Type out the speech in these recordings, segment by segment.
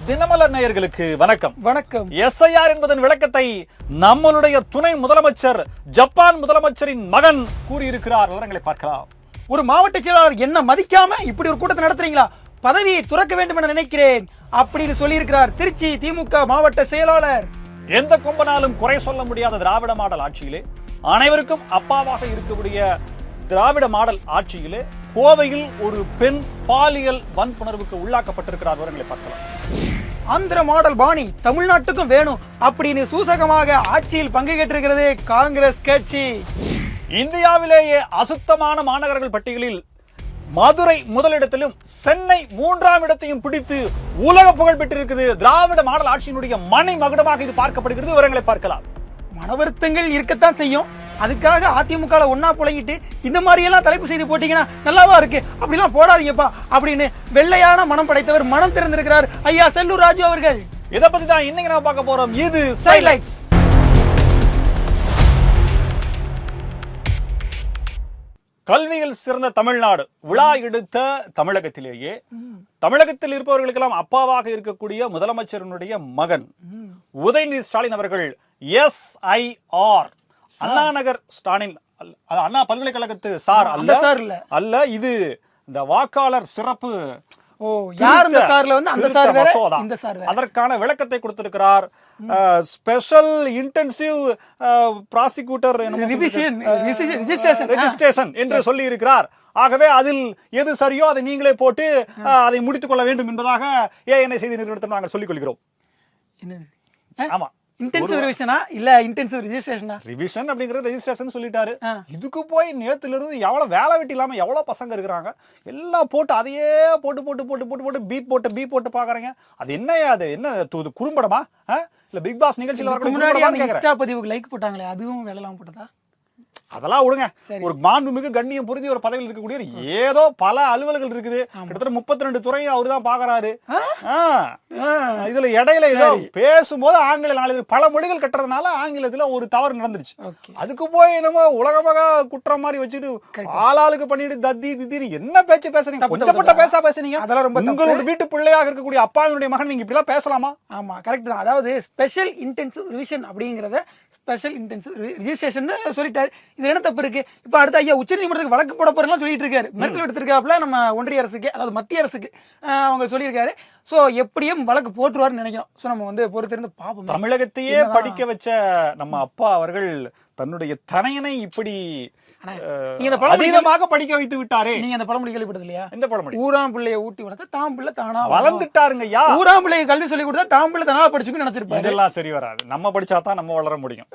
தினமலர் நேயர்களுக்கு வணக்கம். வணக்கம். எஸ்ஐஆர் என்பதன் விளக்கத்தை நம்மளுடைய துணை முதலமைச்சர் ஜப்பான் முதலமைச்சரின் மகன் கூறியிருக்கிறார். விவரங்களை பார்க்கலாம். ஒரு மாவட்ட செயலாளர் என்ன மதிக்காம இப்படி ஒரு கூட்டத்தை நடத்துறீங்களா? பதவியை துறக்க வேண்டும் என நினைக்கிறேன் அப்படின்னு சொல்லியிருக்கிறார் திருச்சி திமுக மாவட்ட செயலாளர். எந்த கொம்பனாலும் குறை சொல்ல முடியாத திராவிட மாடல் ஆட்சியிலே, அனைவருக்கும் அப்பாவாக இருக்கக்கூடிய திராவிட மாடல் ஆட்சியிலே கோவையில் ஒரு பெண் பாலியல் வன்புணர்வுக்கு உள்ளாக்கப்பட்டிருக்கிறார். விவரங்களை பார்க்கலாம். ஆந்திர மாடல் பாணி தமிழ்நாட்டுக்கும் வேணும் அப்படின்னு சூசகமாக ஆட்சியில் பங்கு கேட்டிருக்கிறது காங்கிரஸ் கட்சி. இந்தியாவிலேயே அசுத்தமான மாநகரங்கள் பட்டியலில் மதுரை முதலிடத்திலும் சென்னை 3ஆம் இடத்தையும் பிடித்து உலக புகழ் பெற்றிருக்கிறது. திராவிட மாடல் ஆட்சியினுடைய மனை மகுடமாக இது பார்க்கப்படுகிறது. விவரங்களை பார்க்கலாம். மனவருத்தங்கள் இருக்கத்தான் செய்யும். அதுக்காக அதிமுக ஒன்னா புழங்கிட்டு இந்த மாதிரி எல்லாம் தலைப்பு செய்து போட்டீங்கன்னா நல்லாவா இருக்கு? அப்படிலாம் போடாதீங்கப்பா அப்படின்னு வெள்ளையான மனம் படைத்தவர் மனம் திறந்திருக்கிறார் ஐயா செல்லூர் ராஜு அவர்கள். இதை பத்தி தான் இன்னைக்கு நாம பார்க்க போறோம். இது சைலைட்ஸ். கல்வியில் சிறந்த தமிழ்நாடு விழா எடுத்த தமிழகத்திலேயே தமிழகத்தில் இருப்பவர்களுக்கெல்லாம் அப்பாவாக இருக்கக்கூடிய முதலமைச்சருடைய மகன் உதயநிதி ஸ்டாலின் அவர்கள் SIR அண்ணா நகர் ஸ்டாலின் அண்ணா பல்கலைக்கழகத்து சார் அல்ல, இது இந்த வாக்காளர் சிறப்பு. யார் இந்த சார்ல வந்து அந்த சார் வேற, இந்த சார் வேற. அதற்கான விளக்கத்தை கொடுத்திருக்கிறார். ஸ்பெஷல் இன்டென்சிவ் ப்ராசிக்யூட்டர் ரெஜிஸ்ட்ரேஷன் என்று சொல்லி இருக்கிறார். ஆகவே அதில் எது சரியோ அதை நீங்களே போட்டு அதை முடித்துக் கொள்ள வேண்டும் என்பதாக ANI செய்தி நிறுவனத்தில் நாங்கள் சொல்லிக் கொள்கிறோம். ஆமா, இன்டென்சிவ் ரிவிஷனா இல்ல இன்டென்சிவ் ரெஜிஸ்ட்ரேஷனா? ரிவிஷன் அப்படிங்கறது ரெஜிஸ்ட்ரேஷன் சொல்லிட்டாரு. இதுக்கு போய் நேத்துல இருந்து எவ்வளவு வேலை வெட்டி இல்லாம எவ்வளவு பசங்க இருக்கிறாங்க, எல்லாம் போட்டு அதையே போட்டு போட்டு போட்டு போட்டு போட்டு பீ போட்டு பாக்குறீங்க. அது என்னையா? அது என்ன குறும்படமா இல்ல பிக் பாஸ் நிகழ்ச்சியில முன்னாடி இன்ஸ்டா பதிவுக்கு லைக் போட்டாங்களே அதுவும் வேலைலாம் போட்டதா? அதெல்லாம் விடுங்க. ஒரு மாண்புமிகு கண்ணியம் பொருந்தி ஒரு பதவியில் இருக்கக்கூடிய ஏதோ பல அலுவல்கள் இருக்குது. கிட்டத்தட்ட 32 துறையும் அவரு தான் பாக்குறாரு. இதுல இடையில ஏதோ பேசும்போது ஆங்கில நாளிதழ் பல மொழிகள் கட்டுறதுனால ஆங்கிலத்துல ஒரு தவறு நடந்துருச்சு. அதுக்கு போய் நம்ம உலகமாக குற்றம் மாதிரி வச்சுட்டு ஆளாளுக்கு பண்ணிட்டு தத்தி தித்தி என்ன பேச்சு பேசுறீங்க? கொஞ்சப்பட்ட பேசுறீங்க. உங்களோட வீட்டு பிள்ளையாக இருக்கக்கூடிய அப்பாவினுடைய மகன் நீங்க இப்படி எல்லாம் பேசலாமா? ஆமா, கரெக்ட் தான். அதாவது ஸ்பெஷல் இன்டென்சிவ் ரிவிஷன் அப்படிங்கறத ஸ்பெஷல் இன்டென்சிவ் ரெஜிஸ்ட்ரேஷன் சொல்லிட்டாரு. இது என்ன தப்பு இருக்கு? இப்ப அடுத்த ஐயா உச்சநீதிமன்றத்துக்கு வழக்கு போட போறேன்னு சொல்லிட்டு இருக்காரு. மிரட்டல் எடுத்திருக்காப்புல நம்ம ஒன்றிய அரசுக்கு, அதாவது மத்திய அரசுக்கு அவங்க சொல்லியிருக்காரு. சோ எப்படியும் வழக்கு போட்டுருவாருன்னு நினைக்கிறோம். சோ நம்ம வந்து பொறுத்திருந்து பாப்போம். தமிழகத்தையே படிக்க வச்ச நம்ம அப்பா அவர்கள் தன்னுடைய தனையனை இப்படி அதீதமாக படிக்க வைத்து விட்டாரே. நீங்க அந்த பழமொழி கேள்விப்பட்டது இல்லையா? இந்த பழமொழி, ஊராம் பிள்ளைய ஊட்டி வளர்த்த தாம் பிள்ளை தானா வளர்ந்துட்டாருங்க ஐயா. ஊராம் பிள்ளைய கல்வி சொல்லி கொடுத்தா தாம் பிள்ளை தானா படிச்சுன்னு நினைச்சிருப்பாரு. இதெல்லாம் சரி வராது. நம்ம படிச்சாதான் நம்ம வளர முடியும்.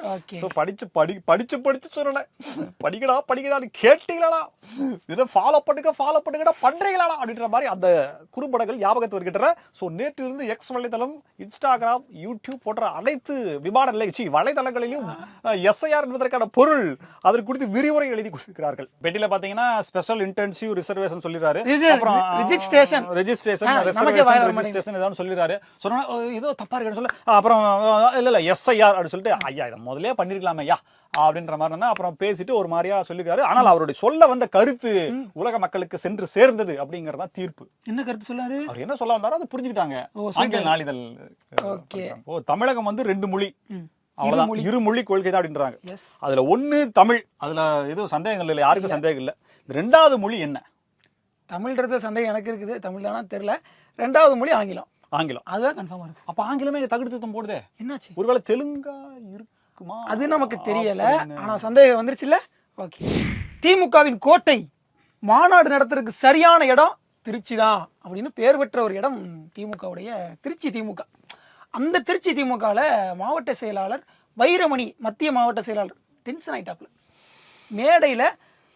படிச்சு சொல்லல, படிக்கடா கேட்டீங்களா, இதை ஃபாலோ பண்ணுங்கடா பண்றீங்களா அப்படின்ற மாதிரி அந்த குறும்படங்கள் ஞாபகத்து வருகின்றன. சோ நேற்றிலிருந்து எக்ஸ் வலைதளம், இன்ஸ்டாகிராம், யூடியூப் போன்ற அனைத்து விமான நிலைச்சி வலைதளங்களிலும் SIR என்பதற்கான பொருள் அதற்கு குறித்து விரிவுரை எழுதி கொடுத்திருக்கிறார்கள். பெட்டில பாத்தீங்கன்னா ஸ்பெஷல் இன்டென்சிவ் ரிசர்வேஷன் சொல்லிறாரு. அப்புறம் ரெஜிஸ்ட்ரேஷன் ஏதாவது சொல்லிறாரு. சொன்னா ஏதோ தப்பா இருக்குன்னு சொல்ல, அப்புறம் இல்ல SIR அப்படின்னு சொல்லிட்டு ஐயா இதை முதல்ல பண்ணிருக்கலாமே ஐயா அப்படின்ற மாதிரி அப்புறம் பேசிட்டு ஒரு மாதிரியா சொல்லிருக்காரு. ஆனால் அவருடைய சொல்ல வந்த கருத்து உலக மக்களுக்கு சென்று சேர்ந்தது அப்படிங்கறதா தீர்ப்பு. என்ன கருத்து சொல்லாரு? அவர் என்ன சொல்ல வந்தாரோ அதை புரிஞ்சுக்கிட்டாங்க. ஆங்கில நாளிதழ் தமிழகம் வந்து 2 மொழி, அவ்வளவுதான், இருமொழி கொள்கை தான் அப்படின்றாங்க. அதுல 1 தமிழ், அதுல எதுவும் சந்தேகங்கள் இல்லை, யாருக்கும் சந்தேகம் இல்லை. 2வது மொழி என்ன? தமிழ்ன்றது சந்தேகம் எனக்கு இருக்குது, தமிழ் தானா தெரியல. 2வது மொழி ஆங்கிலம். அதுதான் கன்ஃபார்மா இருக்கு. அப்ப ஆங்கிலமே தகுதித்தம் போடுதே, என்னாச்சு? ஒருவேளை தெலுங்கா இருக்குமா? அது நமக்கு தெரியல, ஆனா சந்தேகம் வந்துருச்சுல்ல. ஓகே, திமுகவின் கோட்டை மாநாடு நடத்துறதுக்கு சரியான இடம் திருச்சி தான் அப்படின்னு பேர் பெற்ற ஒரு இடம் திமுகவுடைய திருச்சி திமுக. அந்த திருச்சி திமுகவில் மாவட்ட செயலாளர் வைரமணி, மத்திய மாவட்ட செயலாளர் டென்ஷன் ஆயிட்டாப்ல. மேடையில்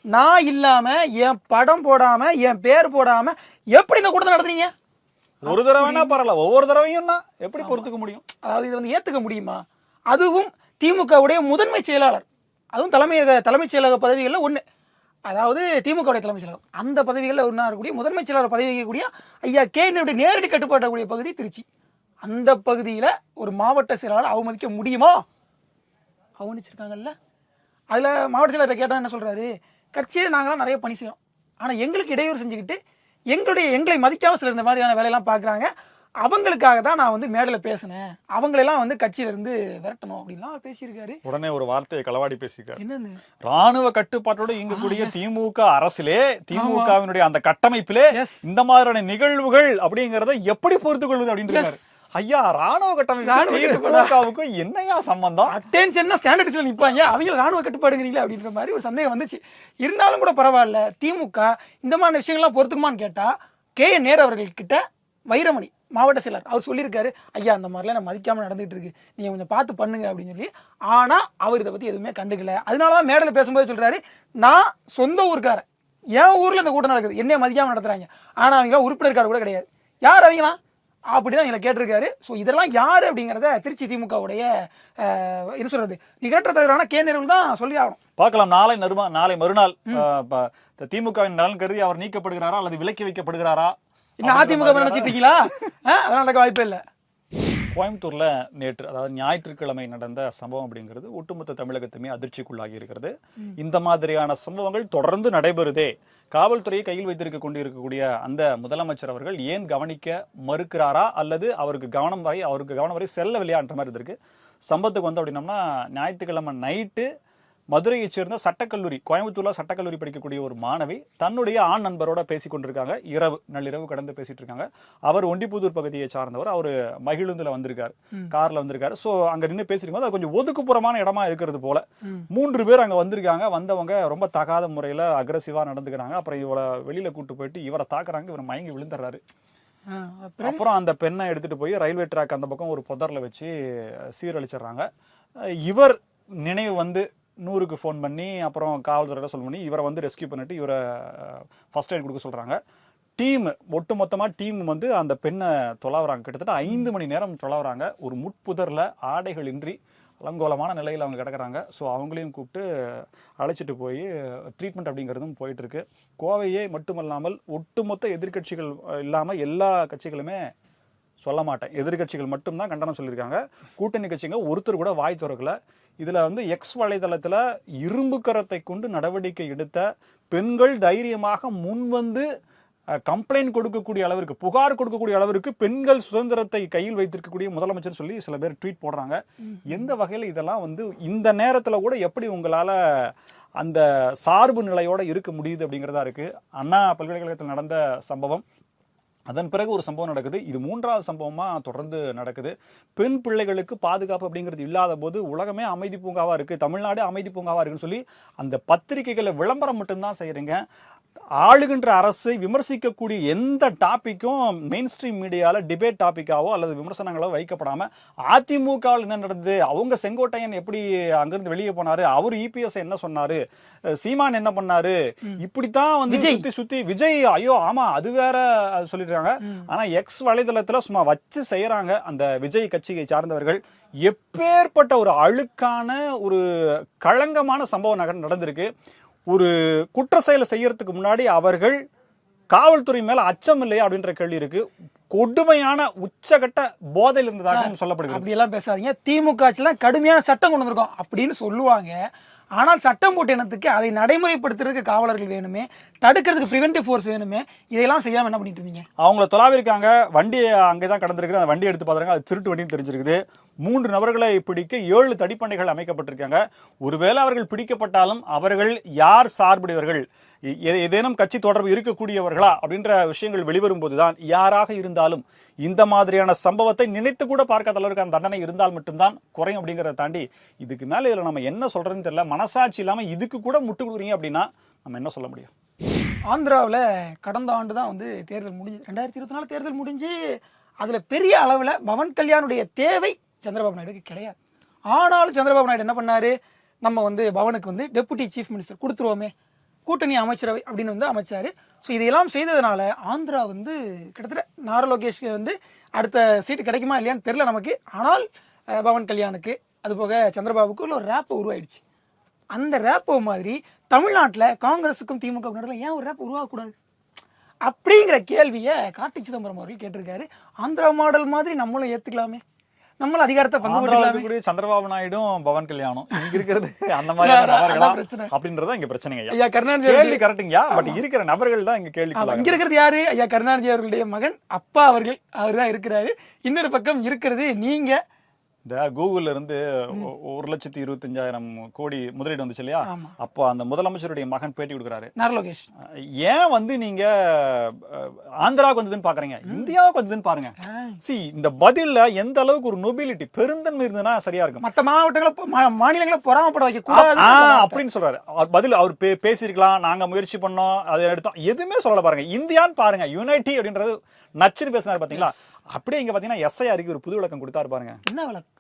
நான் இல்லாம என் படம் போடாம என் பேர் போடாம எப்படி இந்த கூட்டத்தை நடத்துறீங்க? ஒரு தடவைனா பரவாயில்ல, ஒவ்வொரு தடவையும் எப்படி பொறுத்துக்க முடியும்? அதாவது இது வந்து ஏத்துக்க முடியுமா? அதுவும் திமுகவுடைய முதன்மை செயலாளர், அதுவும் தலைமைச் செயலக பதவிகளில் ஒன்று. அதாவது திமுகவுடைய தலைமைச் செயலகம், அந்த பதவிகளில் ஒன்றா இருக்கக்கூடிய முதன்மை செயலாளர் பதவி வைக்கக்கூடிய ஐயா கேனுடைய நேரடி கட்டுப்பாட்டக்கூடிய பகுதி திருச்சி. அந்த பகுதியில் ஒரு மாவட்ட செயலாளர் அவமதிக்க முடியுமா? அவமதிச்சிருக்காங்கல்ல. அதில் மாவட்ட செயலாளரை கேட்டால் என்ன சொல்கிறாரு? கட்சியில் நாங்களாம் நிறைய பணி செய்யணும், ஆனால் எங்களுக்கு இடையூறு செஞ்சுக்கிட்டு எங்களை மதிக்காமல் சில இந்த மாதிரியான வேலையெல்லாம் பார்க்குறாங்க. அவங்களுக்காக தான் நான் வந்து மேடையில பேசினேன், அவங்களெல்லாம் வந்து கட்சியில இருந்து விரட்டணும் அப்படின்லாம் அவர் பேசியிருக்காரு. உடனே ஒரு வார்த்தையை களவாடி பேசியிருக்காரு. என்னன்னு? ராணுவ கட்டுப்பாட்டோட இயங்கக்கூடிய திமுக அரசிலே, திமுகவினுடைய அந்த கட்டமைப்பிலே இந்த மாதிரியான நிகழ்வுகள் அப்படிங்கறத எப்படி பொறுத்து கொள்வது அப்படின்னு ஐயா, ராணுவ கட்டமைப்புக்கும் என்னையா சம்பந்தம்? அட்டென்ஷன் ஸ்டாண்டர்ட்ஸ்ல நிப்பாங்க, அவங்க ராணுவ கட்டுப்பாடுங்கிறீங்களா அப்படின்ற மாதிரி ஒரு சந்தேகம் வந்துச்சு. இருந்தாலும் கூட பரவாயில்ல, திமுக இந்த மாதிரி விஷயங்கள்லாம் பொறுத்துக்குமான்னு கேட்டா KN நேரு அவர்கள்கிட்ட வைரமணி மாவட்ட செயலர் அவர் சொல்லியிருக்காரு, ஐயா அந்த மாதிரிலாம் நான் மதிக்காம நடந்துகிட்டு இருக்கு, நீங்க கொஞ்சம் பார்த்து பண்ணுங்க அப்படின்னு சொல்லி. ஆனா அவர் இதை பத்தி எதுவுமே கண்டுக்கல. அதனாலதான் மேடையில் பேசும்போது சொல்றாரு, நான் சொந்த ஊருக்காரன், என் ஊர்ல இந்த கூட்டம் நடக்குது, என்னைய மதிக்காம நடத்துறாங்க, ஆனா அவங்களாம் உறுப்பினர் கார்டு கூட கிடையாது, யார் அவங்களாம் அப்படிதான் எங்களை கேட்டிருக்காரு. ஸோ இதெல்லாம் யாரு அப்படிங்கிறத திருச்சி திமுகவுடைய என்ன சொல்றது நிகழ்த்த தவிரான KN தான் சொல்லி ஆகணும். பார்க்கலாம். நாளை மறுநாள் திமுகவின் நலன் கருதி அவர் நீக்கப்படுகிறாரா அல்லது விலக்கி வைக்கப்படுகிறாரா? இன்னும் அதிமுக நினைச்சிட்டு இருக்கீங்களா? அதெல்லாம் நடக்க வாய்ப்பே இல்லை. கோயம்புத்தூர்ல நேற்று, அதாவது ஞாயிற்றுக்கிழமை நடந்த சம்பவம் அப்படிங்கிறது ஒட்டுமொத்த தமிழகத்துமே அதிர்ச்சிக்குள்ளாகி இருக்கிறது. இந்த மாதிரியான சம்பவங்கள் தொடர்ந்து நடைபெறுதே, காவல்துறையை கையில் வைத்திருக்க கொண்டிருக்கக்கூடிய அந்த முதலமைச்சர் அவர்கள் ஏன் கவனிக்க மறுக்கிறாரா அல்லது அவருக்கு கவனம் வரை செல்லவில்லையான்ற மாதிரி இருக்கு. சம்பவத்துக்கு வந்து அப்படின்னம்னா, ஞாயிற்றுக்கிழமை நைட்டு மதுரையைச் சேர்ந்த சட்டக்கல்லூரி, கோயம்புத்தூர்ல சட்டக்கல்லூரி படிக்கக்கூடிய ஒரு மாணவி தன்னுடைய ஆண் நண்பரோட பேசி கொண்டிருக்காங்க. நள்ளிரவு கடந்து பேசிட்டு இருக்காங்க. அவர் ஒண்டிப்புதூர் பகுதியை சார்ந்தவர். அவர் மகிழுந்துல வந்திருக்காரு, கார்ல வந்திருக்காரு. சோ அங்க நின்று பேசிட்டு அது கொஞ்சம் ஒதுக்குப்புறமான இடமா இருக்கிறது போல. 3 பேர் அங்க வந்திருக்காங்க. வந்தவங்க ரொம்ப தகாத முறையில அக்ரெசிவா நடந்துக்கிறாங்க. அப்புறம் இவரை வெளியில கூட்டு போயிட்டு இவரை தாக்குறாங்க. இவர் மயங்கி விழுந்துடுறாரு. அப்புறம் அந்த பெண்ணை எடுத்துட்டு போய் ரயில்வே ட்ராக் அந்த பக்கம் ஒரு புதர்ல வச்சு சீரழிச்சிடுறாங்க. இவர் நினைவு வந்து 100க்கு ஃபோன் பண்ணி அப்புறம் காவல்துறையில சொல்ல பண்ணி இவரை வந்து ரெஸ்கியூ பண்ணிட்டு இவரை ஃபர்ஸ்ட் எய்ட் கொடுக்க சொல்றாங்க. ஒட்டு மொத்தமா டீம் வந்து அந்த பெண்ணை தொலைவுறாங்க. கிட்டத்தட்ட 5 மணி நேரம் தொலைவுறாங்க. ஒரு முட்புதர்ல ஆடைகள் இன்றி அலங்கோலமான நிலையில் அவங்க கிடக்குறாங்க. ஸோ அவங்களையும் கூப்பிட்டு அழைச்சிட்டு போய் ட்ரீட்மெண்ட் அப்படிங்கிறதும் போயிட்டு இருக்கு. கோவையே மட்டுமல்லாமல் ஒட்டுமொத்த எதிர்கட்சிகள் இல்லாமல் எல்லா கட்சிகளுமே, சொல்ல மாட்டேன், எதிர்கட்சிகள் மட்டும்தான் கண்டனம் சொல்லியிருக்காங்க. கூட்டணி கட்சிங்க ஒருத்தர் கூட வாய் திறக்கல. இதுல வந்து எக்ஸ் வலைதளத்துல இரும்பு கரத்தை கொண்டு நடவடிக்கை எடுத்த பெண்கள் தைரியமாக முன்வந்து கம்ப்ளைண்ட் கொடுக்கக்கூடிய அளவிற்கு, புகார் கொடுக்கக்கூடிய அளவிற்கு பெண்கள் சுதந்திரத்தை கையில் வைத்திருக்கக்கூடிய முதலமைச்சர் சொல்லி சில பேர் ட்வீட் போடுறாங்க. எந்த வகையில் இதெல்லாம் வந்து இந்த நேரத்துல கூட எப்படி உங்களால அந்த சார்பு நிலையோட இருக்க முடியுது அப்படிங்கிறதா இருக்கு. அண்ணா பல்கலைக்கழகத்தில் நடந்த சம்பவம், அதன் பிறகு ஒரு சம்பவம் நடக்குது. இது 3வது சம்பவமா தொடர்ந்து நடக்குது. பெண் பிள்ளைகளுக்கு பாதுகாப்பு அப்படிங்கிறது இல்லாத போது உலகமே அமைதி பூங்காவா இருக்கு, தமிழ்நாடு அமைதி பூங்காவா இருக்குன்னு சொல்லி அந்த பத்திரிகைகளை விளம்பரம் மட்டும்தான் செய்யறீங்க. ஆளுகின்ற அரசை விமர்சிக்கக்கூடிய எந்த டாபிக்கும் மெயின் ஸ்ட்ரீம் மீடியால டிபேட் டாபிக்காவோ அல்லது விமர்சனங்களோ வைக்கப்படாம, அதிமுகவில் என்ன நடந்தது, அவங்க செங்கோட்டையன் எப்படி அங்கிருந்து வெளியே போனாரு, அவரு EPS என்ன சொன்னாரு, சீமான் என்ன பண்ணாரு, இப்படித்தான் வந்து சுத்தி விஜய் ஐயோ ஆமா அது வேற சொல்லிருக்காங்க. ஆனா எக்ஸ் வலைதளத்துல சும்மா வச்சு செய்யறாங்க அந்த விஜய் கட்சியை சார்ந்தவர்கள். எப்பேற்பட்ட ஒரு அழுக்கான ஒரு களங்கமான சம்பவம் நடந்திருக்கு. ஒரு குற்ற செயலை செய்யறதுக்கு முன்னாடி அவர்கள் காவல்துறை மேல அச்சம் இல்லையா அப்படின்ற கேள்வி இருக்கு. கொடுமையான உச்சகட்ட போதையில் இருந்ததாக சொல்லப்படுகிறது. அப்படி எல்லாம் பேசாதீங்க, திமுக ஆட்சிலாம் கடுமையான சட்டம் கொண்டு வந்திருக்கோம் அப்படின்னு சொல்லுவாங்க. ஆனால் சட்டம் போட்ட இனத்துக்கு அதை நடைமுறைப்படுத்துறதுக்கு காவலர்கள் வேணுமே, தடுக்கிறதுக்கு பிரிவென்டிவ் ஃபோர்ஸ் வேணுமே, இதெல்லாம் செய்யாம என்ன பண்ணிட்டு இருந்தீங்க? அவங்கள தொலைவிருக்காங்க, வண்டி அங்கேதான் கடந்திருக்கு, அந்த வண்டி எடுத்து பாருங்க, அது திருட்டு வண்டின்னு தெரிஞ்சிருக்குது. 3 நபர்களை பிடிக்க 7 தடிப்பண்டைகள் அமைக்கப்பட்டிருக்காங்க. ஒருவேளை அவர்கள் பிடிக்கப்பட்டாலும் அவர்கள் யார் சார்புடையவர்கள், ஏதேனும் கட்சி தொடர்பு இருக்கக்கூடியவர்களா அப்படின்ற விஷயங்கள் வெளிவரும் போதுதான் யாராக இருந்தாலும் இந்த மாதிரியான சம்பவத்தை நினைத்து கூட பார்க்காத அளவுக்கு அந்த தண்டனை இருந்தால் மட்டும்தான் குறையும். அப்படிங்கிறத தாண்டி இதுக்கு மேல இதுல நம்ம என்ன சொல்றதுன்னு தெரியல. மனசாட்சி இல்லாம இதுக்கு கூட முட்டு கொடுக்குறீங்க அப்படின்னா நம்ம என்ன சொல்ல முடியும்? ஆந்திராவில் கடந்த ஆண்டு தான் வந்து தேர்தல் முடிஞ்சு, 2024 தேர்தல் முடிஞ்சு, அதுல பெரிய அளவுல பவன் கல்யாணுடைய தேவை சந்திரபாபு நாயுடுக்கு கிடையாது. ஆனாலும் சந்திரபாபு நாயுடு என்ன பண்ணாரு, நம்ம வந்து பவனுக்கு வந்து டெபுட்டி சீஃப் மினிஸ்டர் கொடுத்துருவோமே, கூட்டணி அமைச்சரவை அப்படின்னு வந்து அமைச்சாரு. ஸோ இதையெல்லாம் செய்ததுனால ஆந்திரா வந்து கிட்டத்தட்ட நாரா லோகேஷ்க்கு வந்து அடுத்த சீட்டு கிடைக்குமா இல்லையான்னு தெரியல நமக்கு. ஆனால் பவன் கல்யாணுக்கு அதுபோக சந்திரபாபுக்கு ஒரு ரேப் உருவாயிடுச்சு. அந்த ரேப்போ மாதிரி தமிழ்நாட்டில் காங்கிரஸுக்கும் திமுக நடுவில் ஏன் ஒரு ரேப் உருவாகக்கூடாது அப்படிங்கிற கேள்வியை கார்த்திக் சிதம்பரம் அவர்கள் கேட்டிருக்காரு. ஆந்திரா மாடல் மாதிரி நம்மளும் ஏற்றுக்கலாமே நம்மளும் அதிகாரத்தை பங்கு போட்டுக்கலாம். சந்திரபாபு நாயுடும் பவன் கல்யாணம் இங்க இருக்கிறது அந்த மாதிரி பிரச்சனை அப்படின்றத இங்க பிரச்சனைங்க. ஐயா கருணாநிதி கேள்வி கரெக்டுங்கயா, பட் இருக்கிற நபர்கள் தான் இங்க கேள்வி. இங்க இருக்கிறது யாரு? ஐயா கருணாநிதி அவர்களுடைய மகன் அப்பா அவர்கள், அவர் தான் இருக்கிறாரு. இன்னொரு பக்கம் இருக்கிறது நீங்க. இந்த கூகுள்ல இருந்து 1,25,000 கோடி முதலீடு வந்துச்சு இல்லையா, அப்போ அந்த முதலமைச்சருடைய மகன் பேட்டி கொடுக்குறாரு. நாரலோகேஷ், ஏன் வந்து நீங்க ஆந்திராவுக்கு வந்ததுன்னு பாக்குறீங்க, இந்தியாவுக்கு வந்ததுன்னு பாருங்க. சி இந்த பதில்ல எந்த அளவுக்கு ஒரு நொபிலிட்டி, பெருந்தன்மை இருந்ததுன்னா சரியா இருக்கும். மத்த மாவட்டங்களை மாநிலங்களை பொறாமப்பட வைக்க கூடாது அப்படின்னு சொல்றாரு. பதில் அவர் பேசிருக்கலாம், நாங்க முயற்சி பண்ணோம், அதை எடுத்தோம், எதுவுமே சொல்லல. பாருங்க இந்தியான்னு பாருங்க, யூனைட்டி அப்படின்றது நச்சுன்னு பேசினாரு பாத்தீங்களா. அப்படியே இங்க பாத்தீங்கன்னா எஸ்ஐஆருக்கு ஒரு புது விளக்கம் கொடுத்தாரு பாருங்க. என்ன விளக்கம்?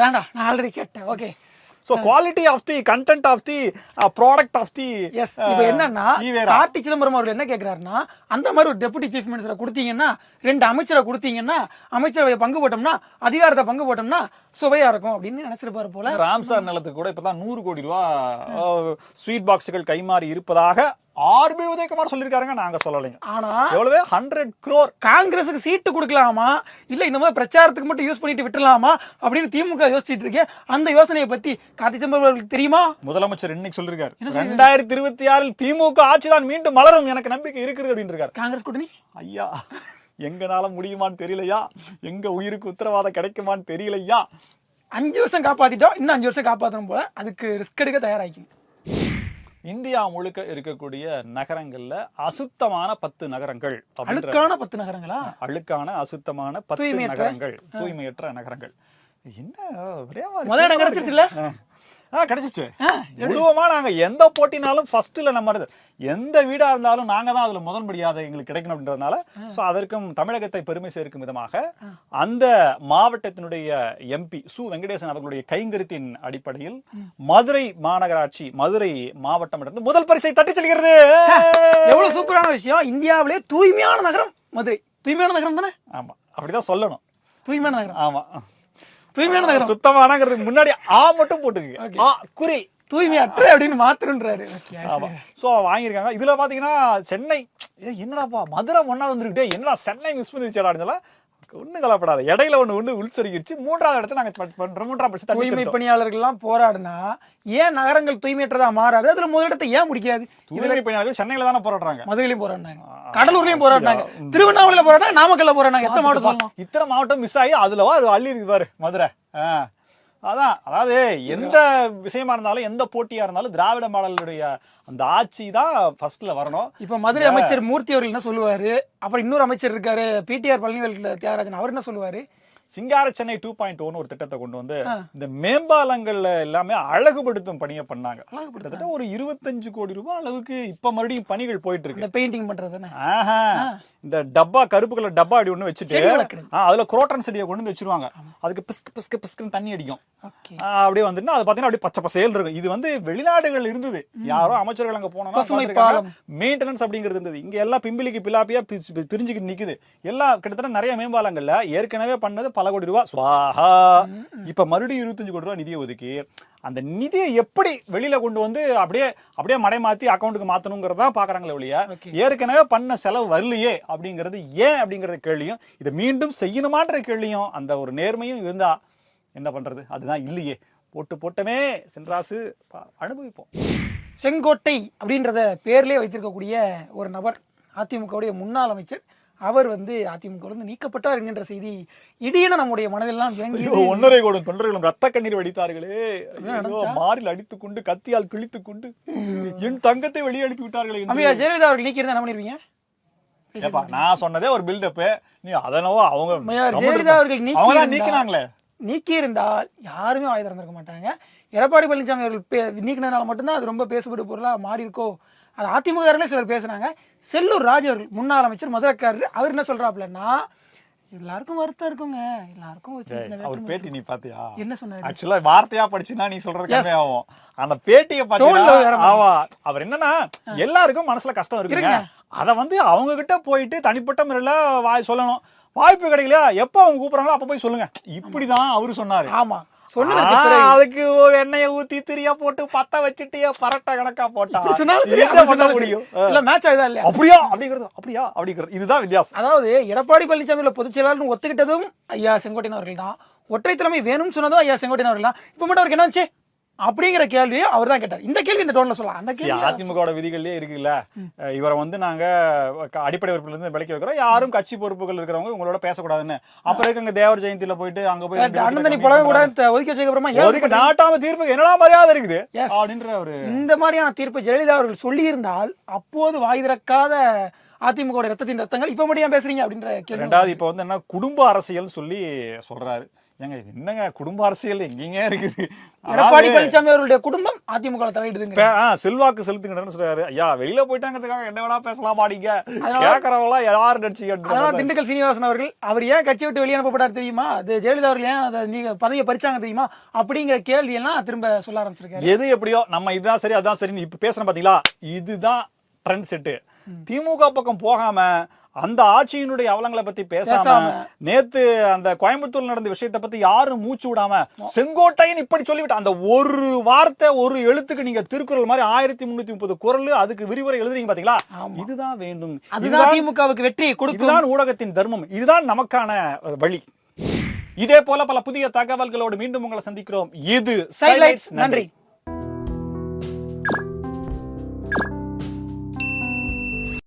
வேண்டாம், நான் ஆல்ரெடி கேட்டேன். Okay. So quality of the content of the product of the. Yes, இப்போ என்னன்னா கார்த்தி சிதம்பரம் அவர்கள் என்ன கேக்குறாருன்னா, அந்த மாதிரி ஒரு டெபுட்டி சீஃப் மினிஸ்டரை கொடுத்தீங்கன்னா, 2 அமைச்சரை கொடுத்தீங்கன்னா, அமைச்சரவையை பங்கு போட்டோம்னா, அதிகாரத்தை பங்கு போட்டோம்னா சுவையா இருக்கும் அப்படின்னு நினைச்சிருப்பாரு போல. ராம்சார் நிலத்துக்கு கூட இப்பதான் 100 கோடி ரூபாய் ஸ்வீட் பாக்ஸுகள் கைமாறி இருப்பதாக ஆர்பி உதயகுமார் சொல்லிருக்காருங்க, நாங்க சொல்லலைங்க. ஆனா எவ்வளவு 100 crore காங்கிரஸுக்கு சீட்டு கொடுக்கலாமா இல்ல இந்த மாதிரி பிரச்சாரத்துக்கு மட்டும் யூஸ் பண்ணிட்டு விட்டுலாமா அப்படின்னு திமுக யோசிச்சுட்டு இருக்கேன். அந்த யோசனையை பத்தி கார்த்தி சிதம்பரம் அவர்களுக்கு தெரியுமா? முதலமைச்சர் இன்னைக்கு சொல்லிருக்காரு, 2026 திமுக ஆட்சிதான் மீண்டும் மலரும், எனக்கு நம்பிக்கை இருக்குது அப்படின்னு இருக்காரு. காங்கிரஸ் கூட்டணி ஐயா எங்கனால முடியுமான்னு தெரியலையா, எங்க உயிருக்கு உத்தரவாதம் கிடைக்குமான்னு தெரியலையா. 5 வருஷம் காப்பாத்திட்டோம், இன்னும் 5 வருஷம் காப்பாற்றணும் போல. அதுக்கு ரிஸ்க் எடுக்க தயாராகிங்க. இந்தியா முழுக்க இருக்கக்கூடிய நகரங்கள்ல அசுத்தமான 10 நகரங்கள். அழுக்கான 10 நகரங்களா? அழுக்கான அசுத்தமான 10 நகரங்கள், தூய்மையற்ற நகரங்கள். என்ன முதல் இடம் கிடைச்சிருச்சுல்ல? கிடைச்சிச்சு. முழுவதுமா நாங்க எந்த போட்டினாலும் ஃபர்ஸ்ட்ல நம்ம எந்த வீடா இருந்தாலும் நாங்க தான் அதுல முதன்படியாக எங்களுக்கு கிடைக்கணும் அப்படின்றதுனால, சோ அதற்கும் தமிழகத்தை பெருமை சேர்க்கும் விதமாக அந்த மாவட்டத்தினுடைய எம்பி சு வெங்கடேசன் அவர்களுடைய கைங்கரியத்தின் அடிப்படையில் மதுரை மாநகராட்சி, மதுரை மாவட்டம் முதல் பரிசை தட்டி செல்கிறது. எவ்வளவு சூப்பரான விஷயம். இந்தியாவிலே தூய்மையான நகரம் மதுரை. தூய்மையான நகரம் தானே? ஆமா, அப்படிதான் சொல்லணும். தூய்மையான நகரம். ஆமா, தூய்மையான நகரம். சுத்தமானங்கிறதுக்கு முன்னாடி ஆ மட்டும் போட்டுக்குங்க, குரில் தூய்மையற்ற அப்படின்னு மாத்திரன்றாரு. சோ வாங்கியிருக்காங்க. இதுல பாத்தீங்கன்னா சென்னை, என்னடாப்பா மதுரை ஒன்னா வந்துருக்கிட்டே, என்னடா சென்னை மிஸ் பண்ணிருச்சாடா, ஒண்ணு கலப்படாத, இடையில ஒண்ணு உள்சரிக்கிடுச்சு. 3வது இடத்துல நாங்க பண்றோம். 3வது தூய்மை பணியாளர்கள் எல்லாம் போராடுனா ஏன் நகரங்கள் தூய்மையற்றதா மாறாது? அதுல முதலிடத்தை ஏன் முடிக்காது? தூய்மை பணியாளர்கள் சென்னையில தானே போராடுறாங்க, மதுரையிலயும் போராடினாங்க, கடலூர்லயும் போராடினாங்க, திருவண்ணாமலையில போராடினாங்க, நாமக்கல்ல போராடினாங்க. எத்தனை மாவட்டம் சொல்லலாம்? இத்தனை மாவட்டம் மிஸ் ஆகி அதுலவா அது அள்ளி இருக்கு பாரு மதுரை. அதான், அதாவது எந்த விஷயமா இருந்தாலும், எந்த போட்டியா இருந்தாலும் திராவிட மாடலுடைய அந்த ஆட்சி தான் ஃபர்ஸ்ட்ல வரணும். இப்ப மதுரை அமைச்சர் மூர்த்தி அவர்கள் என்ன சொல்லுவாரு, அப்புறம் இன்னொரு அமைச்சர் இருக்காரு பிடிஆர் பழனிவேல் தியாகராஜன், அவர் என்ன சொல்லுவாரு, சிங்கார சென்னை 2.0 ஒரு திட்டத்தை கொண்டு வந்து இந்த மேம்பாலங்கள்ல எல்லாமே அழகுபடுத்தும் பணியை பண்ணாங்க. கிட்டத்தட்ட ஒரு 25 கோடி ரூபாய் அளவுக்கு இப்ப மறுபடியும் பணிகள் போயிட்டு இருக்கு. பெயிண்டிங் பண்றது, இந்த டப்பா, கருப்பு கலர் டப்பா அப்படி ஒண்ணு வச்சுட்டு அதுல குரோட்டன் செடியை கொண்டு வந்து வச்சிருவாங்க. அதுக்கு பிஸ்கு பிஸ்கு பிஸ்குன்னு தண்ணி அடிக்கும். அப்படியே வந்துட்டு அது பாத்தீங்கன்னா அப்படியே பச்சை பசேல் இருக்கும். இது வந்து வெளிநாடுகள் இருந்தது, யாரோ அமைச்சர்கள் அங்க போனோம்னா மெயின்டெனன்ஸ் அப்படிங்கிறது இருந்தது. இங்க எல்லாம் பிம்பிலிக்கு பிலாப்பியா பிரிஞ்சுக்கிட்டு நிக்குது. எல்லாம் கிட்டத்தட்ட நிறைய மேம்பாலங்கள்ல ஏற்கனவே பண்ணது பல கோடி ரூபாய் ஸ்வாஹா. இப்ப மறுபடியும் 25 கோடி ரூபாய் நிதியை ஒதுக்கி அந்த நிதியை எப்படி வெளியில கொண்டு வந்து அப்படியே மடை மாத்தி அக்கௌண்ட்டுக்கு மாத்தணுங்கிறதா பாக்குறாங்களே ஒழிய, ஏற்கனவே பண்ண செலவு வரலையே அப்படிங்கிறது ஏன் அப்படிங்கறது கேள்வியும், இதை மீண்டும் செய்யணுமான்ற கேள்வியும், அந்த ஒரு நேர்மையும் இருந்தா என்ன பண்றது, அதுதான் இல்லையே. போட்டமே சென்றாசு அனுபவிப்போம். செங்கோட்டை அப்படின்றத பேர்லயே வைத்திருக்கக்கூடிய ஒரு நபர், அதிமுகவுடைய முன்னாள் அமைச்சர், அவர் வந்து அதிமுக நீக்கப்பட்டார் என்கின்ற செய்தி இடியென நம்முடைய மனதெல்லாம் விளங்கி 1.5 கோடி தொண்டர்களும் ரத்த கண்ணீர் வடித்தார்களே, மாரில் அடித்துக் கொண்டு கத்தியால் கிழித்துக் கொண்டு என் தங்கத்தை வெளியே அனுப்பி விட்டார்களே. ஜெயலலிதா அவர்கள் நீக்கியிருந்தா என்ன பண்ணிருவீங்க? நான் சொன்னதே ஒரு பில்டப், நீ அதனவோ அவங்க ஜெயலலிதா அவர்கள் நீக்கினாங்களே, நீக்கி இருந்தால் யாருமே வாய் திறந்திருக்க மாட்டாங்க. எடப்பாடி பழனிசாமி அவர்கள் நீக்கினதுனால மட்டும்தான் அது ரொம்ப பேசப்படும் பொருளா மாறி இருக்கோ. அது அதிமுக சிலர் பேசுனாங்க. செல்லூர் ராஜ் அவர்கள் முன்னாள் அமைச்சர், மதுரைக்காரர், அவர் என்ன சொல்றாப்லன்னா, எல்லாருக்கும் வருத்தம் இருக்குங்க, எல்லாருக்கும் பேட்டி நீ பாத்தியா? என்ன சொன்னாரு? ஆக்சுவலா வார்த்தையா படிச்சுனா நீ சொல்றது கம்மியா ஆகும். அந்த பேட்டியை பாத்தீங்கன்னா அவர் என்னன்னா, எல்லாருக்கும் மனசுல கஷ்டம் இருக்குங்க, அத வந்து அவங்க கிட்ட போயிட்டு தனிப்பட்ட முறையில வாய் சொல்லணும். வாய்ப்பு கிடைக்கலையா, எப்ப அவங்க கூப்பிடுறாங்களோ அப்ப போய் சொல்லுங்க, இப்படிதான் அவரு சொன்னாரு. ஆமா, அதுக்கு ஒரு எண்ணெயை ஊத்தி திரியா போட்டு பத்த வச்சுட்டு பரட்ட கணக்கா போட்டா முடியும் மேட்ச் ஆகுதா இல்லையா? அப்படியா அப்படிங்கிறது இதுதான் வித்தியாசம். அதாவது எடப்பாடி பழனிசாமி பொதுச் செயலாளர் ஒத்துக்கிட்டதும் ஐயா செங்கோட்டையன் அவர்கள் தான், ஒற்றை தலைமை வேணும்னு சொன்னதும் ஐயா செங்கோட்டையன் அவர்கள் தான். இப்ப மட்டும் அவருக்கு என்னாச்சு அப்படிங்கிற கேள்வியை அவர் தான் கேட்டார். இந்த கேள்வி இந்த டோன்ல சொல்லலாம். அந்த கேள்வி அதிமுக விதிகள்லயே இருக்குல்ல, இவரை வந்து நாங்க அடிப்படை உறுப்பில இருந்து விலக்கி வைக்கிறோம், யாரும் கட்சி பொறுப்புகள் இருக்கிறவங்க உங்களோட பேசக்கூடாதுன்னு. அப்புறம் அங்க தேவர் ஜெயந்தியில போயிட்டு அங்க போய் அண்ணன் பழக கூட ஒதுக்கி வச்சதுக்கு நாட்டாம தீர்ப்பு என்னடா மரியாதை இருக்குது அப்படின்ற ஒரு இந்த மாதிரியான தீர்ப்பு ஜெயலலிதா அவர்கள் சொல்லி இருந்தால் அப்போது வாய் திறக்காத அதிமுக ரத்தத்தின் ரத்தங்கள் இப்ப மட்டும் ஏன் பேசுறீங்க அப்படின்ற கேள்வி. ரெண்டாவது இப்ப வந்து என்ன குடும்ப அரசியல் சொல்லி சொல்றாரு. ஏங்க என்னங்க குடும்ப அரசியல் எங்கீங்க இருக்குது? எடப்பாடி பழனிசாமி அவர்களுடைய குடும்பம் அதிமுக தலையிடுதுங்க. செல்வாக்கு செலுத்துங்கன்னு சொல்றாரு. ஐயா வெளியில போயிட்டாங்கிறதுக்காக என்ன வேணா பேசலாம் மாட்டீங்க, கேட்கறவங்க யாரு நடிச்சு. அதனால திண்டுக்கல் சீனிவாசன் அவர்கள் அவர் ஏன் கட்சி விட்டு வெளியே அனுப்பப்பட்டார் தெரியுமா, அது ஜெயலலிதா அவர்கள் ஏன் அதை நீங்க பதவியை பறிச்சாங்க தெரியுமா அப்படிங்கிற கேள்வி எல்லாம் திரும்ப சொல்ல ஆரம்பிச்சிருக்காரு. எது எப்படியோ நம்ம இதுதான் சரி அதான் சரின்னு இப்ப பேசுறோம் பாத்தீங்களா, இதுதான் ட்ரெண்ட் செட்டு. திமுக பக்கம் போகாம அந்த ஆட்சியினுடைய அவலங்களை பத்தி பேசாம நேத்து அந்த கோயம்புத்தூர்ல நடந்த விஷயத்தை பத்தி யாரும் மூச்சு விடாம செங்கோட்டையன் இப்படி சொல்லிவிட்டு அந்த ஒரு வார்த்தை ஒரு எழுத்துக்கு நீங்க திருக்குறள் மாதிரி 1330 குறள் அதுக்கு விரிவுரை எழுதுறீங்க பாத்தீங்களா, இதுதான் வேண்டும். அதுதான் திமுகவுக்கு வெற்றி கொடுக்கும். இதுதான் ஊடகத்தின் தர்மம், இதுதான் நமக்கான வழி. இதே போல பல புதிய தகவல்களோடு மீண்டும் உங்களை சந்திக்கிறோம். இது சைலைட்ஸ். நன்றி.